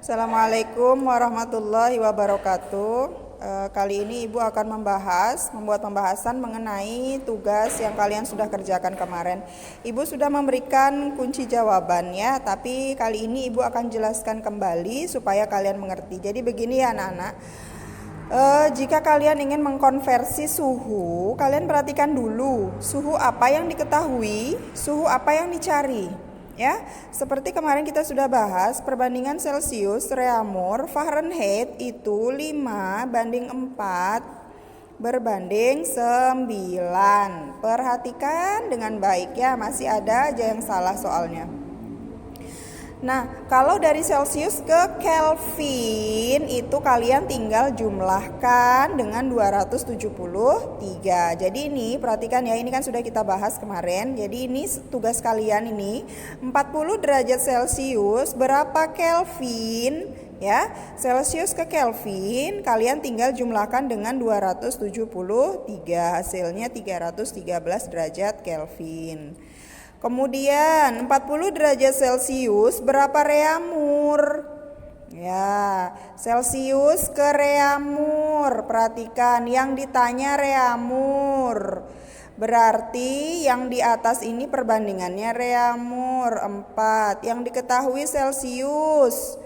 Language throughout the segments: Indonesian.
Assalamualaikum warahmatullahi wabarakatuh. Kali ini Ibu akan membuat pembahasan mengenai tugas yang kalian sudah kerjakan kemarin. Ibu sudah memberikan kunci jawabannya, tapi kali ini Ibu akan jelaskan kembali supaya kalian mengerti. Jadi begini ya anak-anak. Jika kalian ingin mengkonversi suhu, kalian perhatikan dulu suhu apa yang diketahui, suhu apa yang dicari. Ya, seperti kemarin kita sudah bahas perbandingan Celcius, Reaumur, Fahrenheit itu 5:4 berbanding 9. Perhatikan dengan baik ya, masih ada aja yang salah soalnya. Nah, kalau dari Celcius ke Kelvin itu kalian tinggal jumlahkan dengan 273. Jadi ini perhatikan ya, ini kan sudah kita bahas kemarin. Jadi ini tugas kalian ini 40 derajat Celcius berapa Kelvin ya? Celcius ke Kelvin kalian tinggal jumlahkan dengan 273. Hasilnya 313 derajat Kelvin. Kemudian 40 derajat Celcius berapa Reaumur? Ya, Celcius ke Reaumur. Perhatikan yang ditanya Reaumur. Berarti yang di atas ini perbandingannya Reaumur 4. Yang diketahui Celcius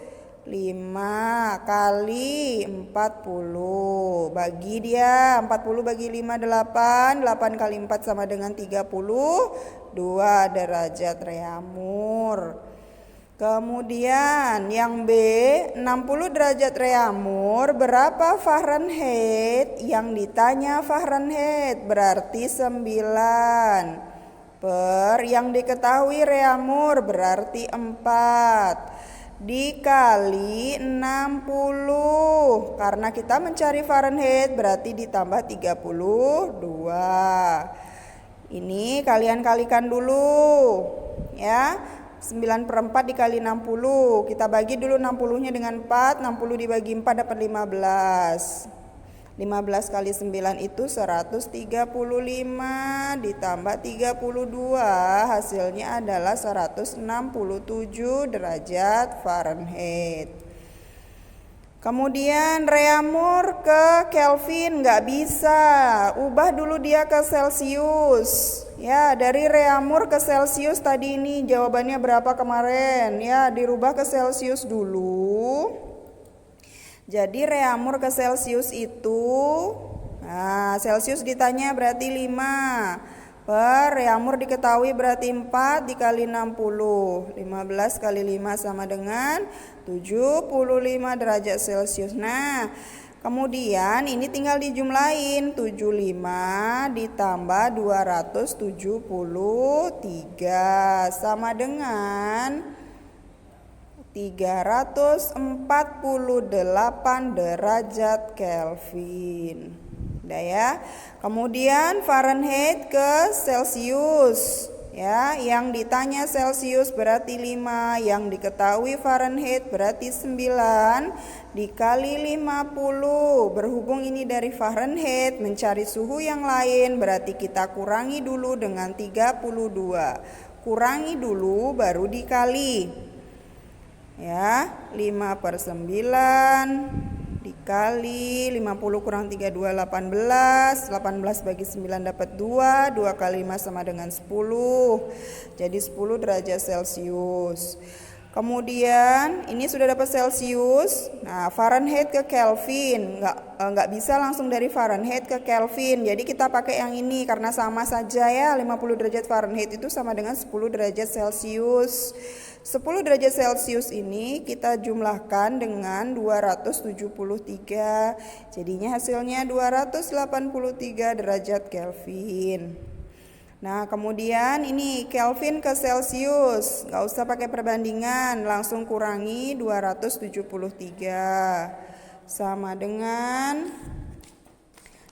5 kali 40. Bagi dia 40 bagi 5 8. 8 kali 4 sama dengan 32 derajat Reaumur. Kemudian yang B 60 derajat Reaumur berapa Fahrenheit? Yang ditanya Fahrenheit berarti 9 per yang diketahui Reaumur berarti 4 dikali 60. Karena kita mencari Fahrenheit berarti ditambah 32. Ini kalian kalikan dulu ya. 9/4 dikali 60. Kita bagi dulu 60-nya dengan 4. 60 dibagi 4 dapat 15. 15 kali 9 itu 135 ditambah 32 hasilnya adalah 167 derajat Fahrenheit. Kemudian Reaumur ke Kelvin nggak bisa, ubah dulu dia ke Celcius. Ya, dari Reaumur ke Celcius tadi ini jawabannya berapa kemarin? Ya, dirubah ke Celcius dulu. Jadi Reaumur ke Celcius itu, nah Celcius ditanya berarti 5. Per Reaumur diketahui berarti 4 dikali 60. 15 kali 5 sama dengan 75 derajat Celcius. Nah, kemudian ini tinggal dijumlahin 75 ditambah 273 sama dengan 348 derajat Kelvin. Udah ya. Kemudian Fahrenheit ke Celcius. Ya, yang ditanya Celcius berarti 5, yang diketahui Fahrenheit berarti 9 dikali 50. Berhubung ini dari Fahrenheit, mencari suhu yang lain berarti kita kurangi dulu dengan 32. Kurangi dulu baru dikali. Ya, 5/9 dikali 50 kurang 32 18. 18 bagi 9 dapat 2. 2 kali 5 sama dengan 10. Jadi 10 derajat Celcius. Kemudian ini sudah dapat Celcius. Nah, Fahrenheit ke Kelvin nggak bisa langsung dari Fahrenheit ke Kelvin. Jadi kita pakai yang ini karena sama saja ya. 50 derajat Fahrenheit itu sama dengan 10 derajat Celcius. 10 derajat Celcius ini kita jumlahkan dengan 273. Jadinya hasilnya 283 derajat Kelvin. Nah, kemudian ini Kelvin ke Celcius. Nggak usah pakai perbandingan, langsung kurangi 273. Sama dengan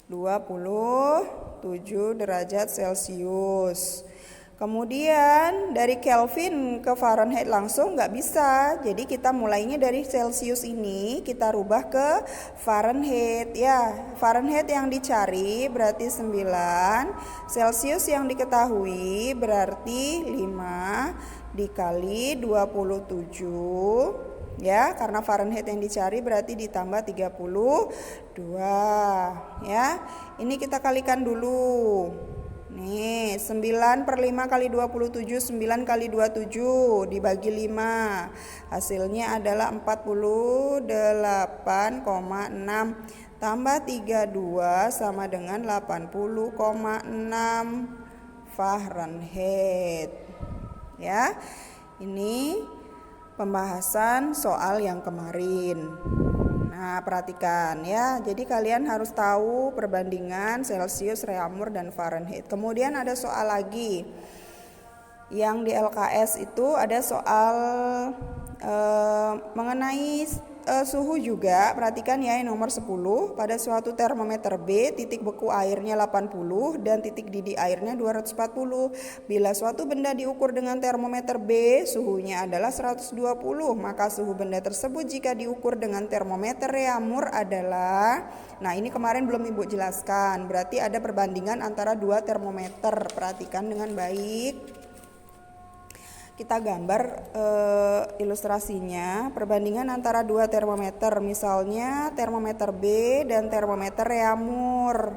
27 derajat Celcius. Kemudian dari Kelvin ke Fahrenheit langsung nggak bisa. Jadi kita mulainya dari Celcius ini kita rubah ke Fahrenheit. Ya, Fahrenheit yang dicari berarti 9. Celcius yang diketahui berarti 5 dikali 27. ya, karena Fahrenheit yang dicari berarti ditambah 32 ya. Ini kita kalikan dulu. Nih, 9 per 5 kali 27, 9 kali 27 dibagi 5. Hasilnya adalah 48,6 tambah 32 sama dengan 80,6 Fahrenheit. Ya, ini pembahasan soal yang kemarin. Nah, perhatikan ya. Jadi kalian harus tahu perbandingan Celcius, Reaumur, dan Fahrenheit. Kemudian ada soal lagi. Yang di LKS itu ada soal mengenai suhu juga. Perhatikan ya, yang nomor 10. Pada suatu termometer B, titik beku airnya 80 dan titik didih airnya 240. Bila suatu benda diukur dengan termometer B, suhunya adalah 120, maka suhu benda tersebut jika diukur dengan termometer Reaumur adalah, nah ini kemarin belum Ibu jelaskan, berarti ada perbandingan antara dua termometer. Perhatikan dengan baik. Kita gambar ilustrasinya, perbandingan antara dua termometer, misalnya termometer B dan termometer Reaumur.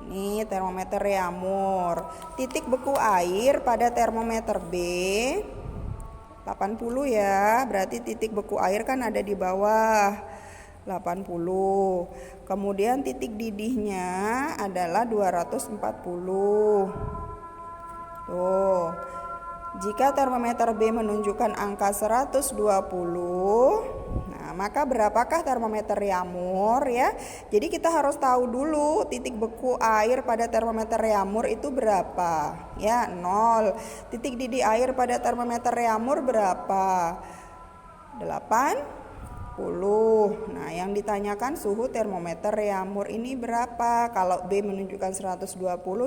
Ini termometer Reaumur. Titik beku air pada termometer B 80 ya, berarti titik beku air kan ada di bawah 80. Kemudian titik didihnya adalah 240. Tuh. Jika termometer B menunjukkan angka 120, nah maka berapakah termometer Reaumur ya? Jadi kita harus tahu dulu titik beku air pada termometer Reaumur itu berapa? Ya, 0. Titik didih air pada termometer Reaumur berapa? 80. Nah, yang ditanyakan suhu termometer Reaumur ini berapa? Kalau B menunjukkan 120,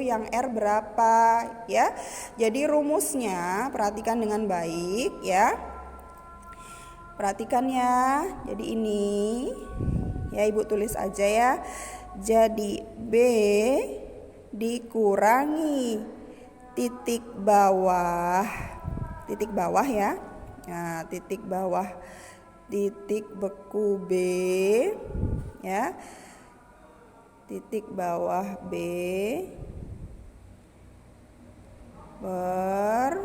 yang R berapa? Ya. Jadi rumusnya perhatikan dengan baik ya. Perhatikan ya. Jadi ini ya, Ibu tulis aja ya. Jadi B dikurangi titik bawah ya. Nah, titik bawah titik beku B ya, titik bawah B per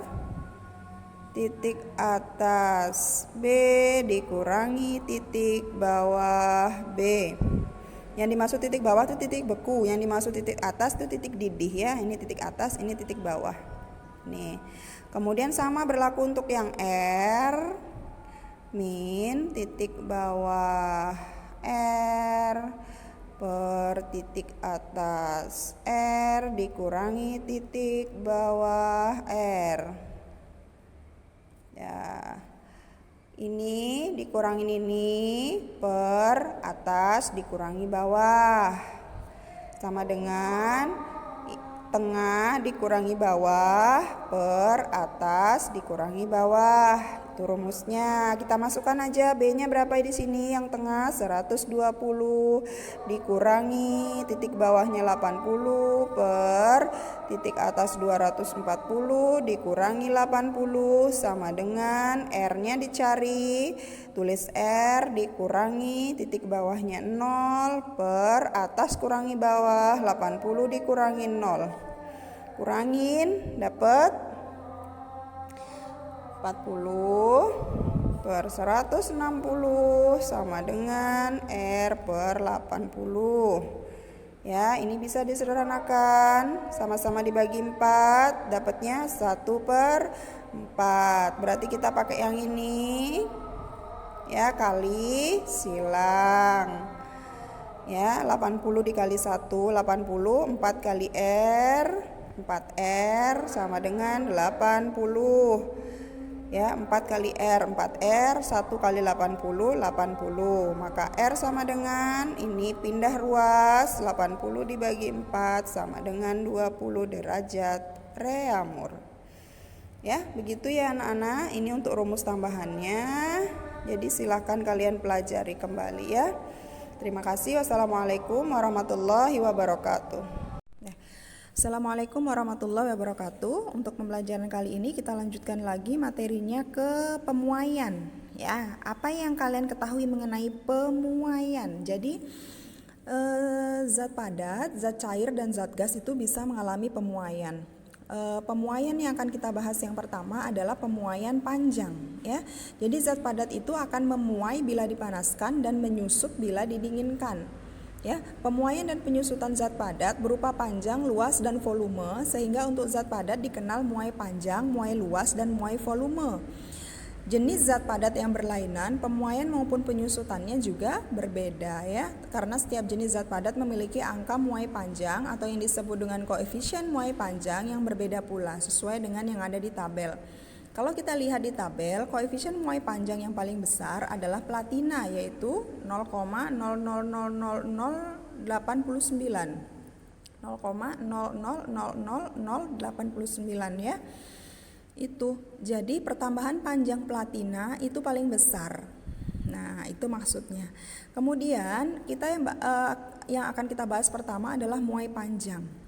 titik atas B dikurangi titik bawah B. Yang dimaksud titik bawah itu titik beku, yang dimaksud titik atas itu titik didih ya. Ini titik atas, ini titik bawah. Nih. Kemudian sama berlaku untuk yang R min titik bawah R per titik atas R dikurangi titik bawah R. Ya, ini dikurangin ini per atas dikurangi bawah, sama dengan tengah dikurangi bawah per atas dikurangi bawah. Itu rumusnya. Kita masukkan aja B-nya berapa di sini? Yang tengah 120 dikurangi titik bawahnya 80 per titik atas 240 dikurangi 80 sama dengan R-nya dicari. Tulis R dikurangi titik bawahnya 0 per atas kurangi bawah 80 dikurangi 0. Kurangin dapat 40 per 160 sama dengan R per 80. Ya, ini bisa disederhanakan. Sama-sama dibagi 4, dapatnya 1 per 4. Berarti kita pakai yang ini. Ya, kali silang. Ya, 80 dikali 1, 80. 4 kali R, 4R sama dengan 80. Ya, 4 kali R, 4R, 1 kali 80, 80. Maka R sama dengan, ini pindah ruas, 80 dibagi 4 sama dengan 20 derajat Reaumur. Ya, begitu ya anak-anak, ini untuk rumus tambahannya. Jadi silahkan kalian pelajari kembali ya. Terima kasih. Wassalamualaikum warahmatullahi wabarakatuh. Assalamualaikum warahmatullahi wabarakatuh. Untuk pembelajaran kali ini kita lanjutkan lagi materinya ke pemuaian Ya, apa yang kalian ketahui mengenai pemuaian? Jadi zat padat, zat cair, dan zat gas itu bisa mengalami pemuaian. Pemuaian yang akan kita bahas yang pertama adalah pemuaian panjang, ya. Jadi zat padat itu akan memuai bila dipanaskan dan menyusut bila didinginkan. Ya, pemuaian dan penyusutan zat padat berupa panjang, luas, dan volume, sehingga untuk zat padat dikenal muai panjang, muai luas, dan muai volume. Jenis zat padat yang berlainan, pemuaian maupun penyusutannya juga berbeda, ya. Karena setiap jenis zat padat memiliki angka muai panjang atau yang disebut dengan koefisien muai panjang yang berbeda pula sesuai dengan yang ada di tabel. Kalau kita lihat di tabel, koefisien muai panjang yang paling besar adalah platina, yaitu 0,0000089. 0,0000089, ya. Itu. Jadi pertambahan panjang platina itu paling besar. Nah, itu maksudnya. Kemudian kita yang akan kita bahas pertama adalah muai panjang.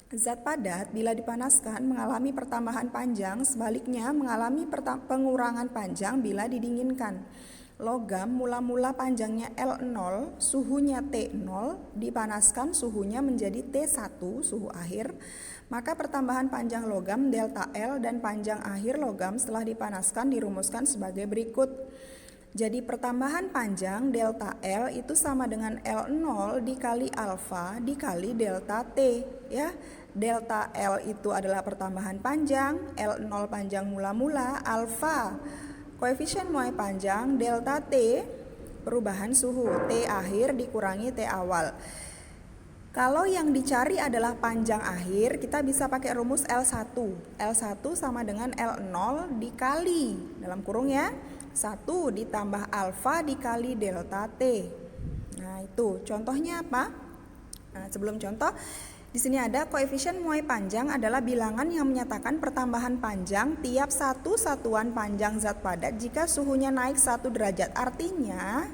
Zat padat bila dipanaskan mengalami pertambahan panjang, sebaliknya mengalami pengurangan panjang bila didinginkan. Logam mula-mula panjangnya L0, suhunya T0, dipanaskan suhunya menjadi T1, suhu akhir, maka pertambahan panjang logam delta L dan panjang akhir logam setelah dipanaskan dirumuskan sebagai berikut. Jadi pertambahan panjang delta L itu sama dengan L0 dikali alfa dikali delta T, ya. Delta L itu adalah pertambahan panjang, L0 panjang mula-mula, alfa koefisien muai panjang, delta T perubahan suhu, T akhir dikurangi T awal. Kalau yang dicari adalah panjang akhir, kita bisa pakai rumus L1. L1 sama dengan L0 dikali, dalam kurung ya, 1 ditambah alfa dikali delta T. Nah, itu contohnya apa? Nah, sebelum contoh, di sini ada koefisien muai panjang adalah bilangan yang menyatakan pertambahan panjang tiap satu satuan panjang zat padat jika suhunya naik 1 derajat. Artinya,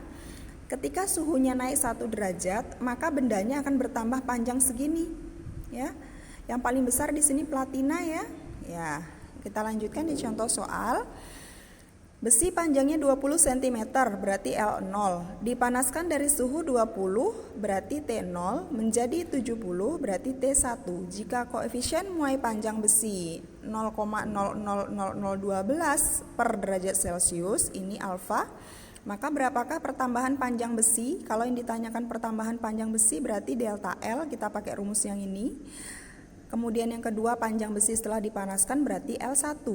ketika suhunya naik 1 derajat, maka bendanya akan bertambah panjang segini, ya. Yang paling besar di sini platina, ya. Ya, kita lanjutkan di contoh soal. Besi panjangnya 20 cm berarti L0, dipanaskan dari suhu 20 berarti T0 menjadi 70 berarti T1. Jika koefisien muai panjang besi 0,0000012 per derajat Celcius, ini alfa, maka berapakah pertambahan panjang besi? Kalau yang ditanyakan pertambahan panjang besi berarti delta L, kita pakai rumus yang ini. Kemudian yang kedua, panjang besi setelah dipanaskan berarti L1,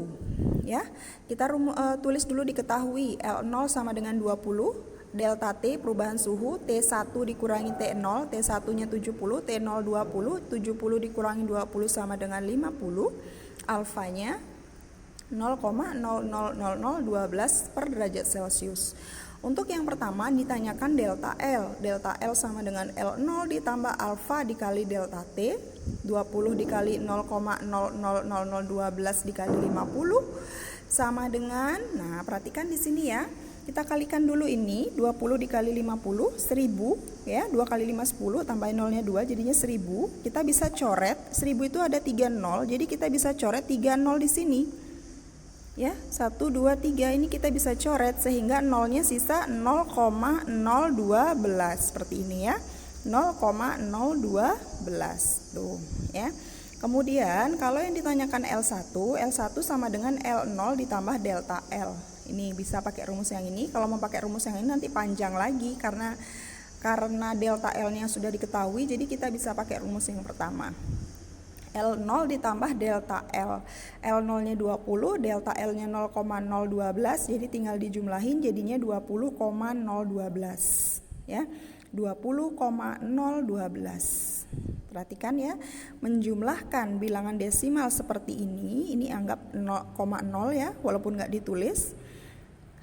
ya. Kita tulis dulu diketahui L0 sama dengan 20, delta T perubahan suhu, T1 dikurangi T0, T1-nya 70, T0 20, 70 dikurangi 20 sama dengan 50, alfanya 0,0000012 per derajat Celcius. Untuk yang pertama ditanyakan delta L. Delta L sama dengan L0 ditambah alfa dikali delta T, 20 dikali 0,0000012 dikali 50 sama dengan, nah perhatikan di sini ya, kita kalikan dulu ini, 20 dikali 50, 1000, ya, 2 kali 5 10, tambahin nolnya 2, jadinya 1000. Kita bisa coret, 1000 itu ada 3 nol, jadi kita bisa coret 3 nol di sini. Ya, 1, 2, 3 ini kita bisa coret sehingga nolnya sisa 0,012 seperti ini ya. 0,012 tuh ya. Kemudian kalau yang ditanyakan L1 sama dengan L0 ditambah delta L. Ini bisa pakai rumus yang ini. Kalau mau pakai rumus yang ini nanti panjang lagi karena delta L-nya sudah diketahui, jadi kita bisa pakai rumus yang pertama. L0 ditambah delta L. L0-nya 20, delta L-nya 0,012, jadi tinggal dijumlahin jadinya 20,012 ya. 20,012. Perhatikan ya, menjumlahkan bilangan desimal seperti ini anggap 0,0 ya, walaupun nggak ditulis,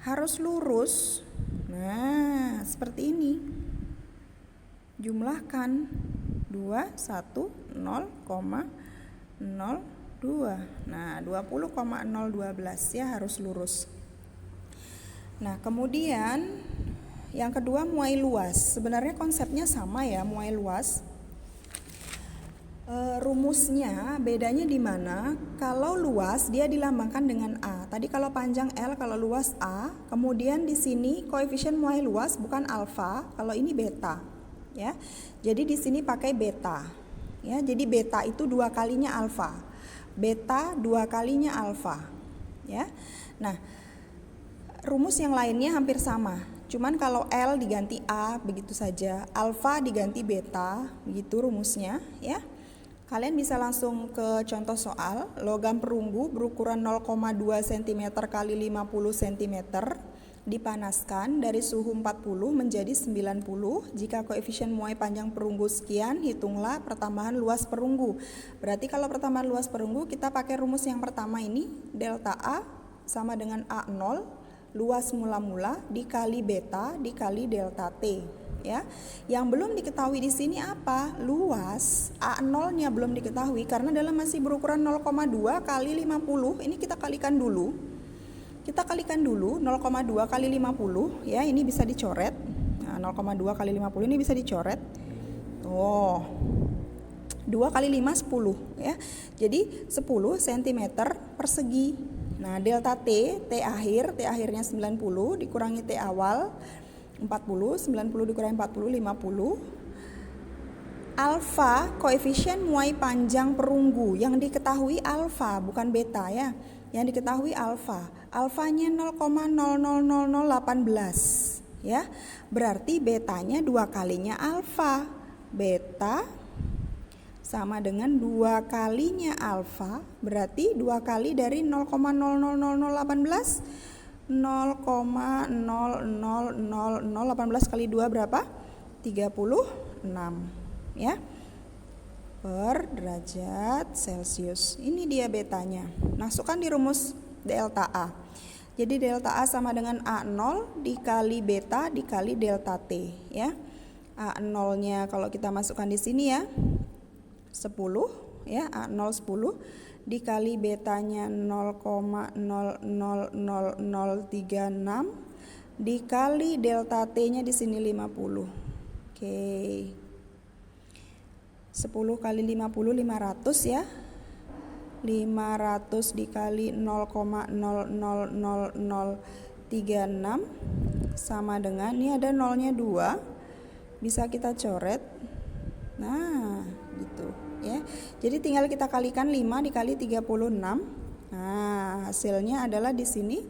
harus lurus. Nah, seperti ini. Jumlahkan 2, 1, 0,02. Nah, 20,012 ya, harus lurus. Nah, kemudian yang kedua muai luas. Sebenarnya konsepnya sama ya, muai luas. Rumusnya bedanya di mana? Kalau luas dia dilambangkan dengan A, tadi kalau panjang L, kalau luas A, kemudian di sini koefisien muai luas bukan alfa, kalau ini beta, ya. Jadi di sini pakai beta, ya. Jadi beta itu 2 kalinya alfa, beta 2 kalinya alfa, ya. Nah, rumus yang lainnya hampir sama, cuman kalau L diganti A begitu saja, alfa diganti beta, begitu rumusnya, ya. Kalian bisa langsung ke contoh soal. Logam perunggu berukuran 0,2 cm kali 50 cm dipanaskan dari suhu 40 menjadi 90. Jika koefisien muai panjang perunggu sekian, hitunglah pertambahan luas perunggu. Berarti kalau pertambahan luas perunggu kita pakai rumus yang pertama ini, delta A sama dengan A0 luas mula-mula dikali beta dikali delta T. Ya, yang belum diketahui di sini apa? Luas A0-nya belum diketahui karena dalam masih berukuran 0,2 kali 50. Ini kita kalikan dulu. Kita kalikan dulu 0,2 kali 50, ya, ini bisa dicoret. Nah, 0,2 kali 50 ini bisa dicoret. Oh. 2 kali 5 10, ya. Jadi 10 cm persegi. Nah, delta T, T akhirnya 90 dikurangi T awal 40, 90 dikurangi 40, 50. Alfa, koefisien muai panjang perunggu. Yang diketahui alfa, bukan beta, ya. Yang diketahui alfa. Alfanya 0,000018, ya. Berarti betanya 2 kalinya alfa. Beta sama dengan 2 kalinya alfa, berarti 2 kali dari 0,000018. 0,00018 kali 2 berapa? 36, ya, per derajat Celcius. Ini dia betanya. Masukkan di rumus delta A. Jadi delta A sama dengan A0 dikali beta dikali delta T, ya. A0-nya kalau kita masukkan di sini, ya, 10, ya, A0 10 dikali betanya 0,00036 dikali delta T-nya di sini 50. Oke. 10 kali 50 500, ya. 500 dikali 0,00036 sama dengan, ini ada nolnya 2, bisa kita coret. Nah, gitu, ya. Jadi tinggal kita kalikan 5 dikali 36. Nah, hasilnya adalah di sini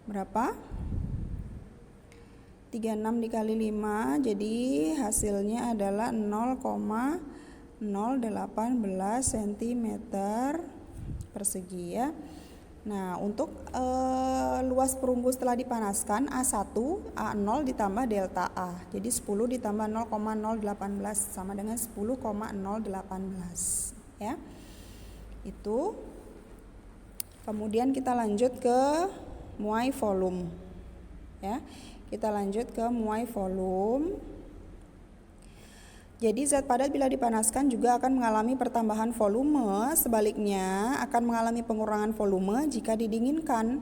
berapa? 36 dikali 5, jadi hasilnya adalah 0,018 cm persegi, ya. Nah, untuk luas perunggu setelah dipanaskan A1, A0 ditambah delta A. Jadi 10 ditambah 0,018 sama dengan 10,018, ya. Itu. Kemudian kita lanjut ke muai volume, ya. Kita lanjut ke muai volume. Jadi zat padat bila dipanaskan juga akan mengalami pertambahan volume, sebaliknya akan mengalami pengurangan volume jika didinginkan.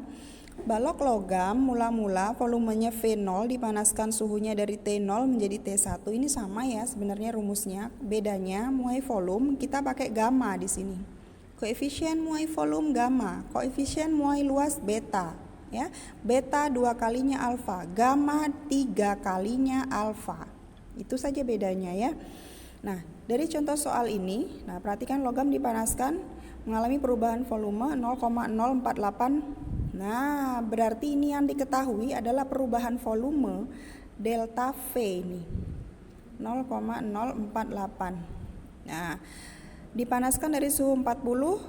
Balok logam mula-mula volumenya V0 dipanaskan suhunya dari T0 menjadi T1. Ini sama, ya, sebenarnya rumusnya. Bedanya muai volume kita pakai gamma di sini. Koefisien muai volume gamma, koefisien muai luas beta, ya. Beta 2 kalinya alfa, gamma 3 kalinya alfa. Itu saja bedanya, ya. Nah, dari contoh soal ini, nah, perhatikan logam dipanaskan mengalami perubahan volume 0,048. Nah, berarti ini yang diketahui adalah perubahan volume delta V ini 0,048. Nah, dipanaskan dari suhu 40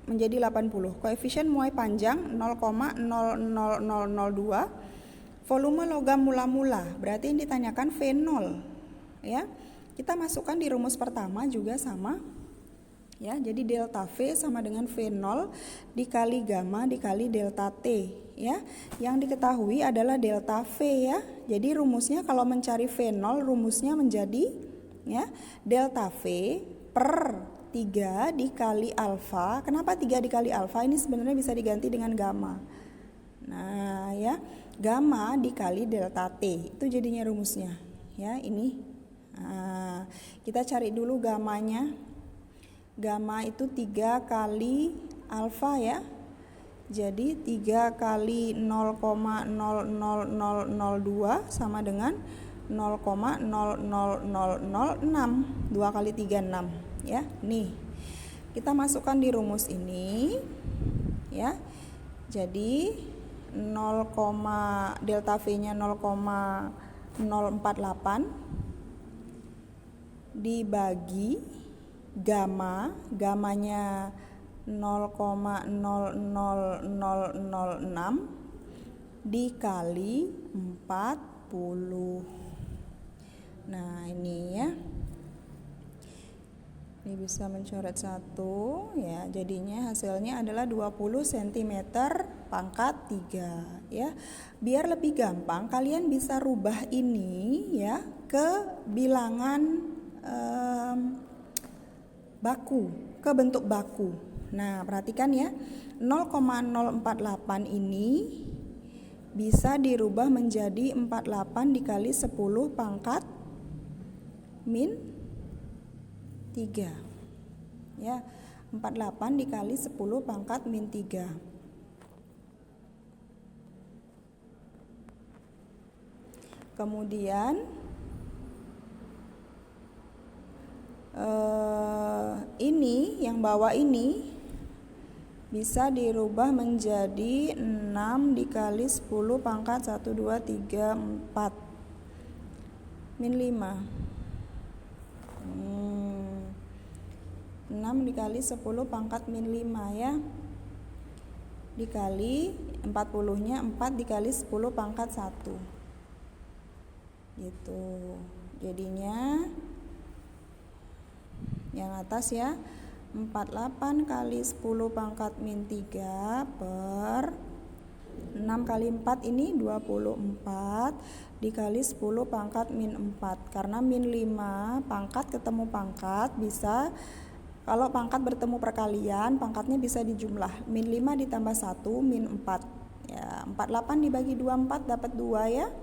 menjadi 80. Koefisien muai panjang 0,00002. Volume logam mula-mula, berarti yang ditanyakan V0, ya. Kita masukkan di rumus pertama juga sama, ya. Jadi delta V sama dengan V0 dikali gamma dikali delta T, ya. Yang diketahui adalah delta V, ya. Jadi rumusnya kalau mencari V0, rumusnya menjadi, ya, delta V per 3 dikali alfa. Kenapa 3 dikali alfa? Ini sebenarnya bisa diganti dengan gamma. Nah, ya, gamma dikali delta T, itu jadinya rumusnya, ya, ini. Nah, kita cari dulu gammanya. Gamma itu 3 kali alfa, ya. Jadi 3 kali 0,00002 sama dengan 0,00006. 2 kali 3 6 ya. Nih. Kita masukkan di rumus ini ya. Jadi 0, delta V-nya 0,048 dibagi gamanya 0,00006 dikali 40. Nah, ini ya. Ini bisa mencoret 1 ya. Jadinya hasilnya adalah 20 cm pangkat 3 ya. Biar lebih gampang kalian bisa rubah ini ya ke bilangan baku, ke bentuk baku. Nah, perhatikan ya. 0,048 ini bisa dirubah menjadi 48 dikali 10 pangkat min 3 ya. 48 dikali 10 pangkat min 3. Kemudian ini yang bawah ini bisa dirubah menjadi 6 dikali 10 pangkat 1, 2, 3, 4 min 5. 6 dikali 10 pangkat min 5 ya. Dikali 40-nya 4 dikali 10 pangkat 1. Gitu. Jadinya yang atas ya 48 kali 10 pangkat min 3 per 6 kali 4 ini 24 dikali 10 pangkat min 4. Karena min 5 pangkat ketemu pangkat bisa, kalau pangkat bertemu perkalian pangkatnya bisa dijumlah. Min 5 ditambah 1 min 4 ya. 48 dibagi 24 dapat 2 ya.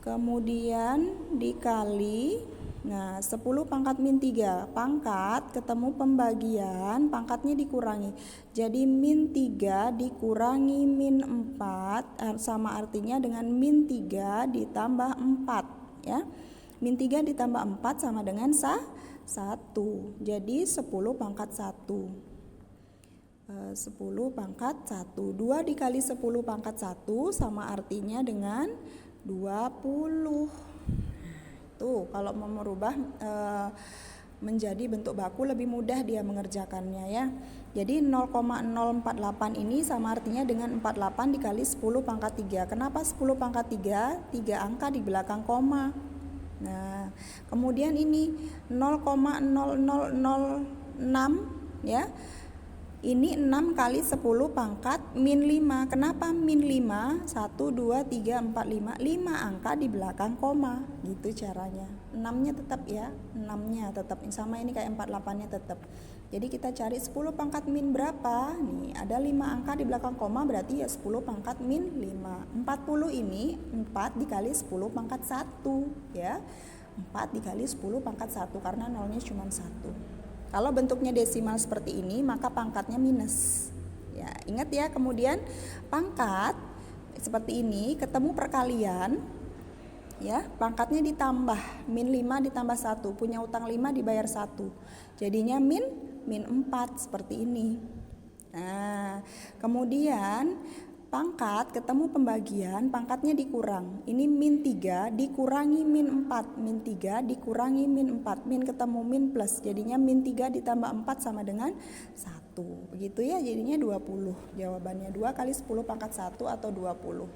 Kemudian dikali 10 pangkat min 3, pangkat ketemu pembagian, pangkatnya dikurangi. Jadi min 3 dikurangi min 4 sama artinya dengan min 3 ditambah 4 ya. Min 3 ditambah 4 sama dengan 1. Jadi 10 pangkat 1. 10 pangkat 1. 2 dikali 10 pangkat 1 sama artinya dengan 20. Tuh, kalau mau merubah menjadi bentuk baku lebih mudah dia mengerjakannya ya. Jadi 0,048 ini sama artinya dengan 48 dikali 10 pangkat 3. Kenapa 10 pangkat 3? 3 angka di belakang koma. Nah, kemudian ini 0,0006 ya. Ini 6 kali 10 pangkat min 5. Kenapa min 5? 1, 2, 3, 4, 5. 5 angka di belakang koma. Gitu caranya. 6-nya tetap ya. 6-nya tetap. Sama ini kayak 48-nya tetap. Jadi kita cari 10 pangkat min berapa? Nih, ada 5 angka di belakang koma berarti ya 10 pangkat min 5. 40 ini 4 dikali 10 pangkat 1 ya. 4 dikali 10 pangkat 1 karena nolnya cuma 1. Kalau bentuknya desimal seperti ini, maka pangkatnya minus. Ya, ingat ya, kemudian pangkat seperti ini ketemu perkalian, ya, pangkatnya ditambah, min 5 ditambah 1, punya utang 5 dibayar 1. Jadinya min 4 seperti ini. Nah, kemudian pangkat ketemu pembagian, pangkatnya dikurang. Ini min 3 dikurangi min 4. Min 3 dikurangi min 4. Min ketemu min plus. Jadinya min 3 ditambah 4 sama dengan 1. Begitu ya, jadinya 20. Jawabannya 2 kali 10 pangkat 1 atau 20.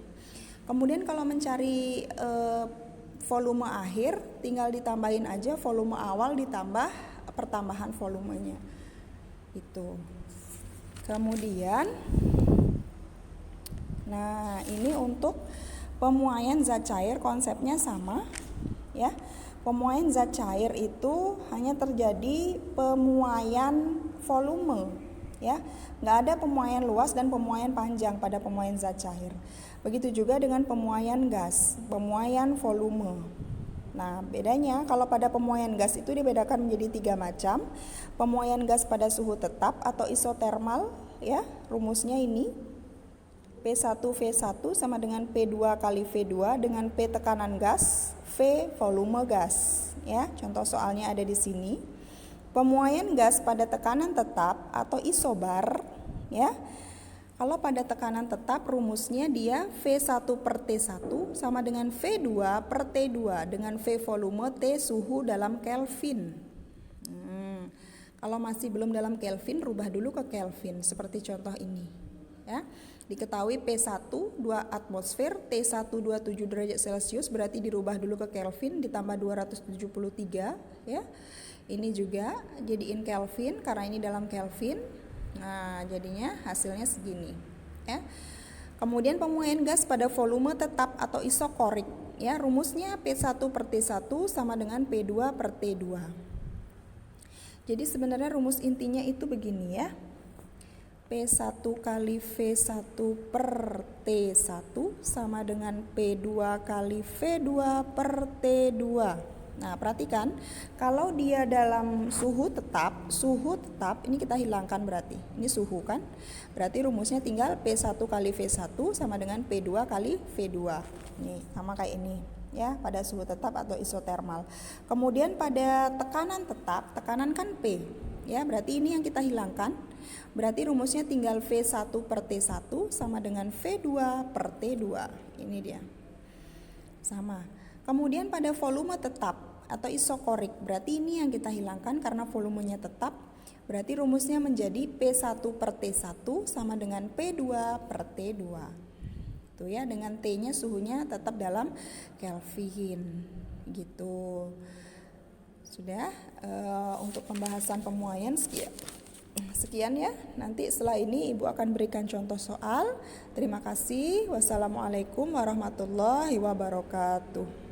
Kemudian kalau mencari volume akhir, tinggal ditambahin aja volume awal ditambah pertambahan volumenya. Itu. Kemudian nah, ini untuk pemuaian zat cair konsepnya sama ya. Pemuaian zat cair itu hanya terjadi pemuaian volume ya. Nggak ada pemuaian luas dan pemuaian panjang pada pemuaian zat cair. Begitu juga dengan pemuaian gas, pemuaian volume. Nah, bedanya kalau pada pemuaian gas itu dibedakan menjadi 3 macam. Pemuaian gas pada suhu tetap atau isotermal, ya. Rumusnya ini P1V1 sama dengan P2 kali V2 dengan P tekanan gas, V volume gas, ya. Contoh soalnya ada di sini. Pemuaian gas pada tekanan tetap atau isobar, ya. Kalau pada tekanan tetap rumusnya dia V1 per T1 sama dengan V2 per T2 dengan V volume T suhu dalam Kelvin. Kalau masih belum dalam Kelvin, rubah dulu ke Kelvin seperti contoh ini. Ya. Diketahui P1 2 atmosfer, T1 27 derajat Celcius, berarti dirubah dulu ke Kelvin ditambah 273, ya. Ini juga jadiin Kelvin karena ini dalam Kelvin. Nah, jadinya hasilnya segini, ya. Kemudian pemuaian gas pada volume tetap atau isokorik, ya. Rumusnya P1 per T1 sama dengan P2 per T2. Jadi sebenarnya rumus intinya itu begini, ya. P1 kali V1 per T1 sama dengan P2 kali V2 per T2. Nah, perhatikan, kalau dia dalam suhu tetap, ini kita hilangkan berarti. Ini suhu kan? Berarti rumusnya tinggal P1 kali V1 sama dengan P2 kali V2. Nih, sama kayak ini, ya, pada suhu tetap atau isotermal. Kemudian pada tekanan tetap, tekanan kan P, ya, berarti ini yang kita hilangkan. Berarti rumusnya tinggal V1 per T1 sama dengan V2 per T2. Ini dia. Sama. Kemudian pada volume tetap atau isokorik, berarti ini yang kita hilangkan karena volumenya tetap. Berarti rumusnya menjadi P1 per T1 sama dengan P2 per T2. Tuh ya, dengan T-nya suhunya tetap dalam Kelvin. Gitu. Sudah untuk pembahasan pemuaian sekian ya. Nanti setelah ini Ibu akan berikan contoh soal. Terima kasih. Wassalamualaikum warahmatullahi wabarakatuh.